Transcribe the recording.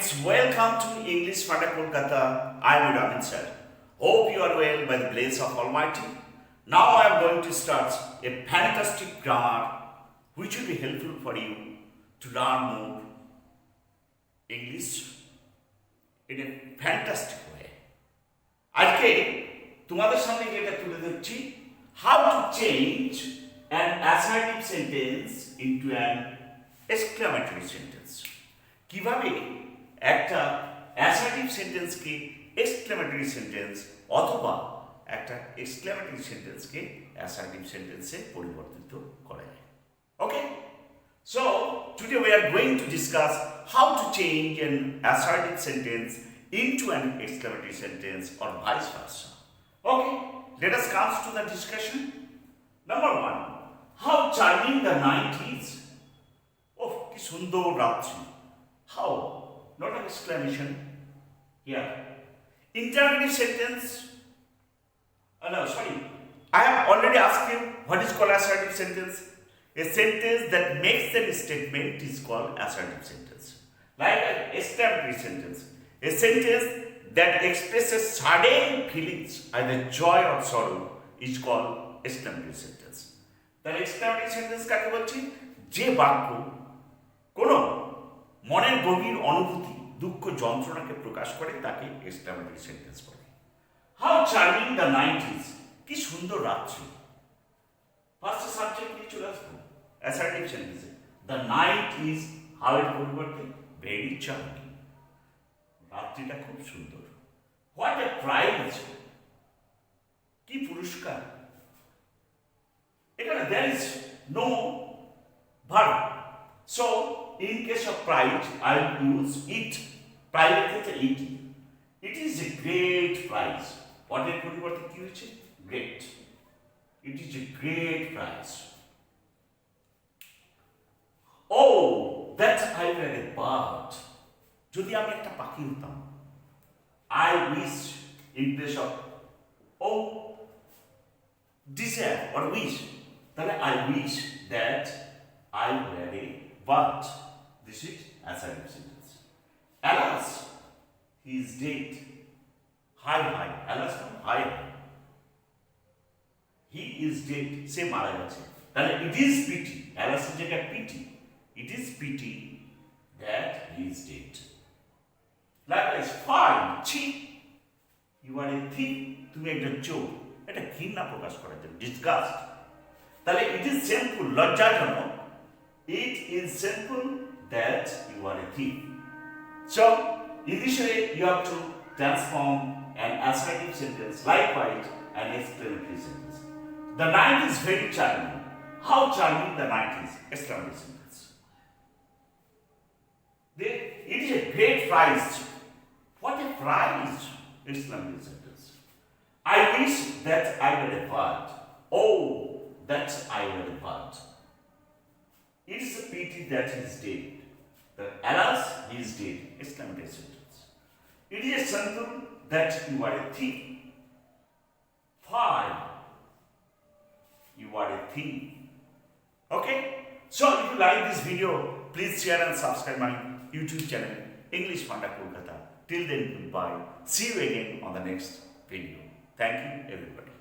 friends, welcome to English Funda Kolkata. I am Ramin sir. Hope you are well by the grace of Almighty. Now I am going to start a fantastic grammar which will be helpful for you to learn more English in a fantastic way. আজকে তোমাদের সামনে যেটা তুলে ধরছি, how to change an assertive sentence into an exclamatory sentence. কিভাবে একটা assertive সেন্টেন্সকে exclamatory sentence অথবা একটা এক্সক্লেমেটরি সেন্টেন্সকে অ্যাসার্টিভ সেন্টেন্সে পরিবর্তিত করা যায়। Okay, so today we are going to discuss how to change an assertive sentence into an exclamatory sentence or vice versa. Okay, let us come to the discussion. Number one, how charming the night is. Oh, কি সুন্দর রাত্রি. How? Not an exclamation. Yeah. Interrogative sentence. No, sorry. I have already asked you what is called assertive sentence. A sentence that makes a statement is called assertive sentence. Like an exclamatory sentence. A sentence that expresses sudden feelings, either joy or sorrow, is called exclamatory sentence. তাহলে exclamatory sentence কাকে বলছি? যে বাক্য কোনো মনের গভীর অনুভূতি, দুঃখ, যন্ত্রণাকে প্রকাশ করে তাকে exclamatory sentence বলে। How charming the night is. কি সুন্দর রাত্রি। ফার্স্ট সাবজেক্ট নিয়ে চলে আসবো assertive sentence. The night is how এর পরিবর্তে very charming. রাত্রিটা খুব সুন্দর। হোয়াট এ প্রাইজ, কি পুরস্কার। এখানে there is no verb, so in case of prize I will use it. Prize হচ্ছে it. It is a great prize. What এর পরিবর্তে কি হয়েছে? Great. It is a great prize. Oh, that I were a bird. যদি আমি একটা পাখি হতাম, I wish in place of desire or wish, তাহলে I wish that I were a bird. This is assertive sentence. Alas, he is dead. Hi, alas, hi. He is dead. সে মারা গেছে। তাহলে it is pity. Alas is a pity. It is pity that he is dead. Likewise, fine, cheap. You are a thief. তুমি একজন চোর। এটা ঘৃণা প্রকাশ করার জন্য, disgust. তাহলে it is shameful, লজ্জাজনক. It is shameful that you are a thief. So, in this way, you have to transform an assertive sentence, likewise, an exclamatory sentence. The night is very charming. How charming the night is! Exclamatory sentence. It is a great prize. What a prize! Exclamatory sentence. I wish that I were a bird. Oh, that I were a bird. It is a pity that he is dead. Alas, he is dead. Exclamatory sentence. It is a shameful that you are a thief. Fine, you are a thief. Okay? So, if you like this video, please share and subscribe my YouTube channel, English Funda Kolkata. Till then, goodbye. See you again on the next video. Thank you, everybody.